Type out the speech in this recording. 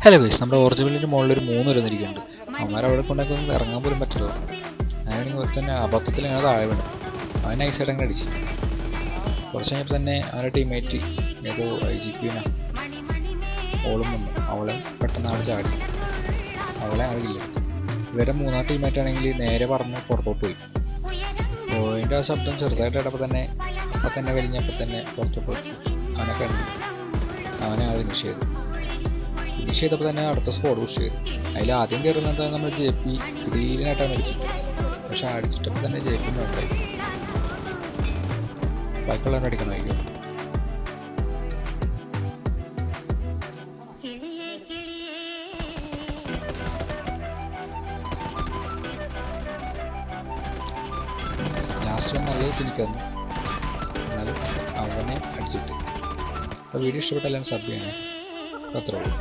Hello guys, നമ്മുടെ ഓറിജിനലിൻ്റെ മുകളിൽ ഒരു 3 വരുന്നിരിക്കുന്നുണ്ട്. അവന്മാരവിടെ കൊണ്ടൊക്കെ ഇറങ്ങാൻ പോലും പറ്റില്ല. അങ്ങനെയാണെങ്കിൽ പോലെ തന്നെ അബദ്ധത്തിൽ ഞങ്ങൾ താഴെ വീണു. അവൻ നൈസായിട്ട് അങ്ങനെ അടിച്ചു. കുറച്ച് കഴിഞ്ഞപ്പോൾ തന്നെ അവൻ്റെ ടീമേറ്റ് ഏതോ IGP ഓളും വന്നു. അവളെ പെട്ടെന്ന് ആൾ ചാടി. അവളെ ആളില്ല. ഇവരെ മൂന്നാം ടീമേറ്റ് ആണെങ്കിൽ നേരെ പറഞ്ഞ് പുറത്തോട്ട് പോയി. പോയിൻ്റെ ആ ശബ്ദം ചെറുതായിട്ട് ഇടപ്പോൾ തന്നെ വലിഞ്ഞപ്പോൾ തന്നെ പുറത്തോട്ട് പോയി. അവനെ കണ്ടു. അവനെ ആൾ ഫിനിഷ് ചെയ്തപ്പോൾ തന്നെ അടുത്ത സ്കോഡ് പുഷ് ചെയ്തു. അതിൽ ആദ്യം കയറുന്നത് നമ്മൾ JP ഗ്രീനായിട്ടാണ് അടിച്ചിട്ട്. പക്ഷെ അടിച്ചിട്ടപ്പോൾ തന്നെ JP നോക്കായി. ബാക്കിയുള്ളവരെ അടിക്കണമായിരിക്കും. ലാസ്റ്റ് നല്ല എനിക്കന്നു. എന്നാലും അവനെ അടിച്ചിട്ട്. അപ്പോൾ വീഡിയോ ഇഷ്ടപ്പെട്ടെല്ലാം സബ് ചെയ്യണം. അത്രേ ഉള്ളൂ.